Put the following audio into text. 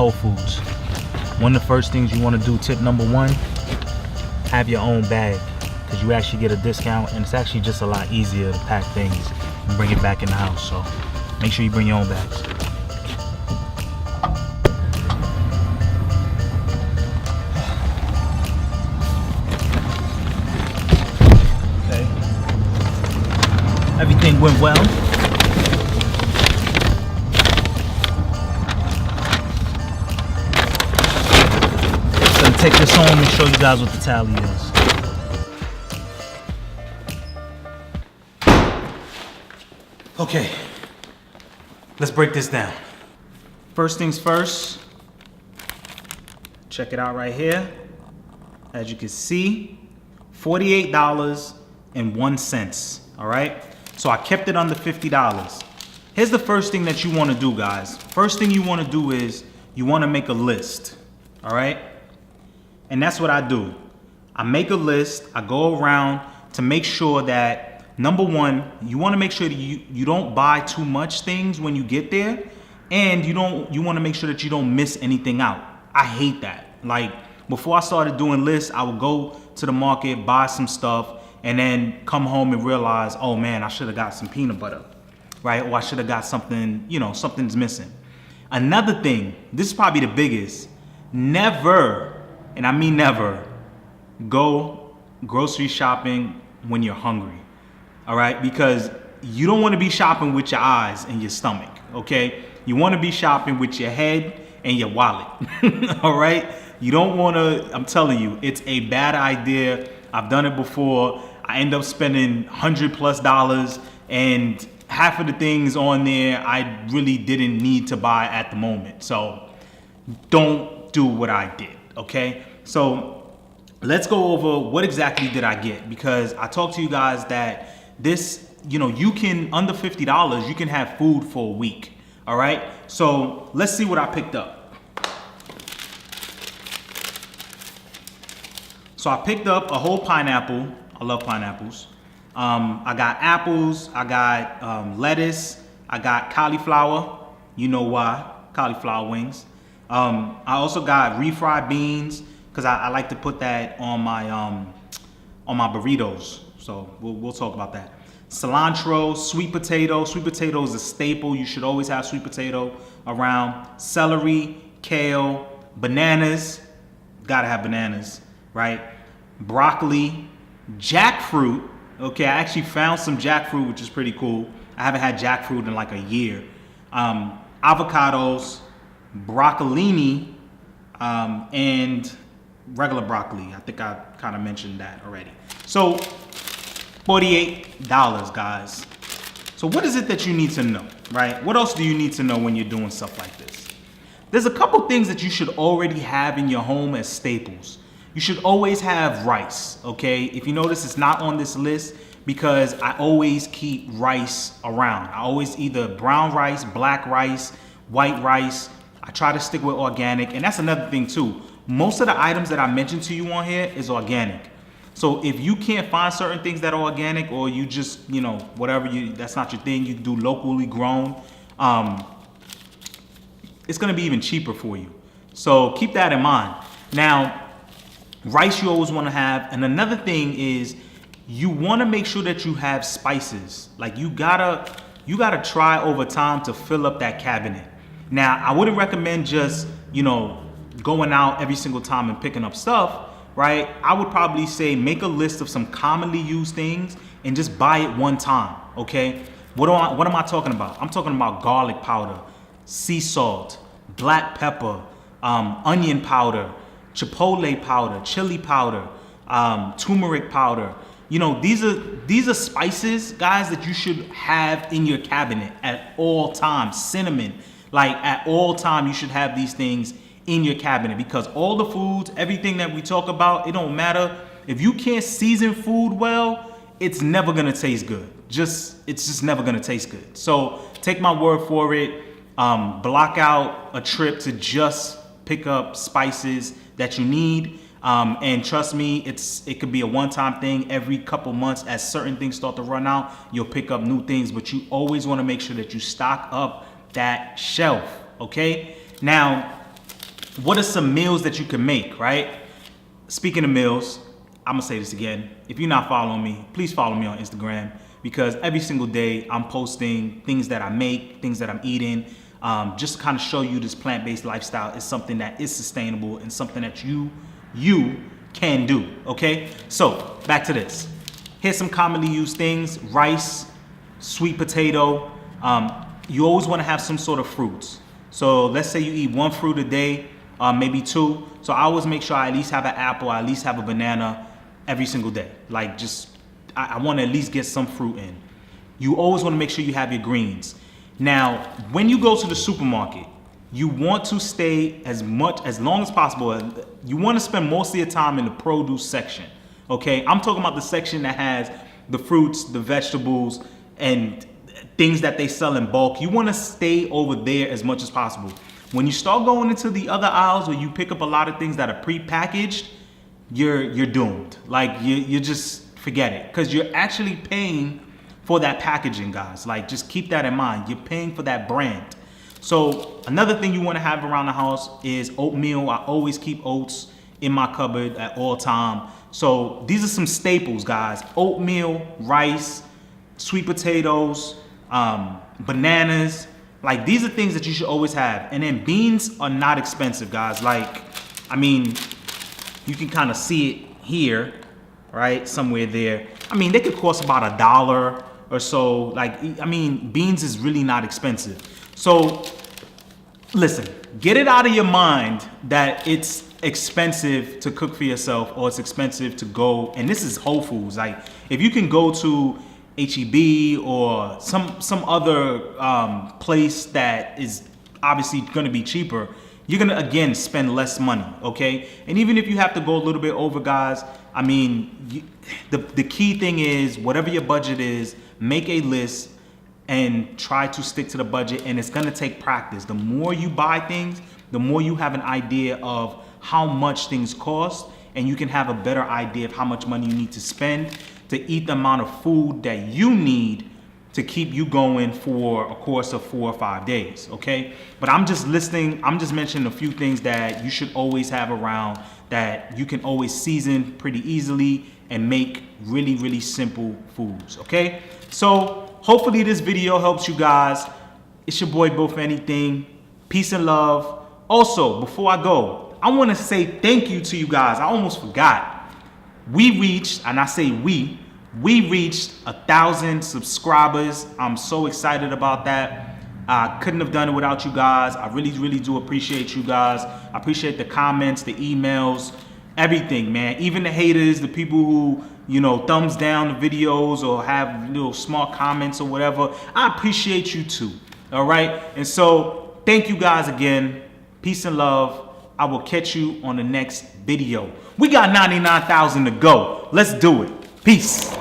Whole Foods, one of the first things you want to do, tip number one, have your own bag, because you actually get a discount, and it's actually just a lot easier to pack things and bring it back in the house. So make sure you bring your own bags. Okay, everything went well. Take this home and show you guys what the tally is. Okay, let's break this down. First things first, check it out right here. As you can see, $48.01. All right, so I kept it under $50. Here's the first thing that you want to do, guys. First thing you want to do is you want to make a list. All right. And that's what I do. I make a list. I go around to make sure that, number one, you want to make sure that you don't buy too much things when you get there, and you want to make sure that you don't miss anything out. I hate that. Like, before I started doing lists, I would go to the market, buy some stuff, and then come home and realize, oh man, I should have got some peanut butter, right? Or I should have got something, something's missing. Another thing, this is probably the biggest, never, and I mean never, go grocery shopping when you're hungry, all right? Because you don't want to be shopping with your eyes and your stomach, okay? You want to be shopping with your head and your wallet, all right? You don't want to, I'm telling you, it's a bad idea. I've done it before. I end up spending $100+ and half of the things on there I really didn't need to buy at the moment. So don't do what I did. Okay, so let's go over what exactly did I get, because I talked to you guys that this, you can, under $50, you can have food for a week. All right, so let's see what I picked up. So I picked up a whole pineapple. I love pineapples. I got apples, I got lettuce, I got cauliflower. You know why, cauliflower wings. I also got refried beans, because I like to put that on my burritos. So we'll talk about that. Cilantro, sweet potato. Sweet potato is a staple. You should always have sweet potato around. Celery, kale, bananas. Gotta have bananas, right? Broccoli, jackfruit. Okay, I actually found some jackfruit, which is pretty cool. I haven't had jackfruit in like a year. Avocados, broccolini, and regular broccoli. I think I kind of mentioned that already. So $48, guys. So what is it that you need to know, right? What else do you need to know when you're doing stuff like this? There's a couple things that you should already have in your home as staples. You should always have rice, okay? If you notice, it's not on this list because I always keep rice around. I always either brown rice, black rice, white rice. I try to stick with organic, and that's another thing too. Most of the items that I mentioned to you on here is organic. So if you can't find certain things that are organic, or you just, whatever, that's not your thing, you do locally grown, it's gonna be even cheaper for you. So keep that in mind. Now, rice you always wanna have, and another thing is you wanna make sure that you have spices. Like you gotta try over time to fill up that cabinet. Now, I wouldn't recommend just, going out every single time and picking up stuff, right? I would probably say make a list of some commonly used things and just buy it one time, okay? What am I talking about? I'm talking about garlic powder, sea salt, black pepper, onion powder, chipotle powder, chili powder, turmeric powder. These are spices, guys, that you should have in your cabinet at all times. Cinnamon, like at all time, you should have these things in your cabinet, because all the foods, everything that we talk about, it don't matter. If you can't season food well, it's never gonna taste good. It's just never gonna taste good. So take my word for it. Block out a trip to just pick up spices that you need. And trust me, it could be a one-time thing. Every couple months, as certain things start to run out, you'll pick up new things, but you always wanna make sure that you stock up that shelf, okay? Now, what are some meals that you can make, right? Speaking of meals, I'm gonna say this again. If you're not following me, please follow me on Instagram, because every single day I'm posting things that I make, things that I'm eating, just to kind of show you this plant-based lifestyle is something that is sustainable and something that you can do, okay? So back to this. Here's some commonly used things: rice, sweet potato. You always want to have some sort of fruits. So let's say you eat one fruit a day, maybe two. So I always make sure I at least have an apple, I at least have a banana every single day. Like, I want to at least get some fruit in. You always want to make sure you have your greens. Now, when you go to the supermarket, you want to stay as long as possible. You want to spend most of your time in the produce section, okay? I'm talking about the section that has the fruits, the vegetables, and things that they sell in bulk. You want to stay over there as much as possible. When you start going into the other aisles where you pick up a lot of things that are pre-packaged, you're doomed. Like, you just forget it, because you're actually paying for that packaging, guys. Like, just keep that in mind. You're paying for that brand. So another thing you want to have around the house is oatmeal. I always keep oats in my cupboard at all time. So these are some staples, guys: oatmeal, rice, sweet potatoes, bananas. Like, these are things that you should always have. And then beans are not expensive, guys. Like, I mean, you can kind of see it here, right? Somewhere there. I mean, they could cost about $1 or so. Like, I mean, beans is really not expensive. So listen, get it out of your mind that it's expensive to cook for yourself, or it's expensive to go, and this is Whole Foods. Like, if you can go to HEB or some other place that is obviously going to be cheaper, you're going to, again, spend less money, okay? And even if you have to go a little bit over, guys, I mean, the key thing is, whatever your budget is, make a list and try to stick to the budget. And it's going to take practice. The more you buy things, the more you have an idea of how much things cost, and you can have a better idea of how much money you need to spend to eat the amount of food that you need to keep you going for a course of 4 or 5 days, okay? But I'm just mentioning a few things that you should always have around, that you can always season pretty easily and make really, really simple foods, okay? So hopefully this video helps you guys. It's your boy Built For Anything. Peace and love. Also, before I go, I want to say thank you to you guys. I almost forgot. We reached, and I say we reached 1,000 subscribers. I'm so excited about that. I couldn't have done it without you guys. I really, really do appreciate you guys. I appreciate the comments, the emails, everything, man. Even the haters, the people who, you know, thumbs down the videos or have little small comments or whatever. I appreciate you too, all right? And so thank you guys again. Peace and love. I will catch you on the next video. We got 99,000 to go. Let's do it. Peace.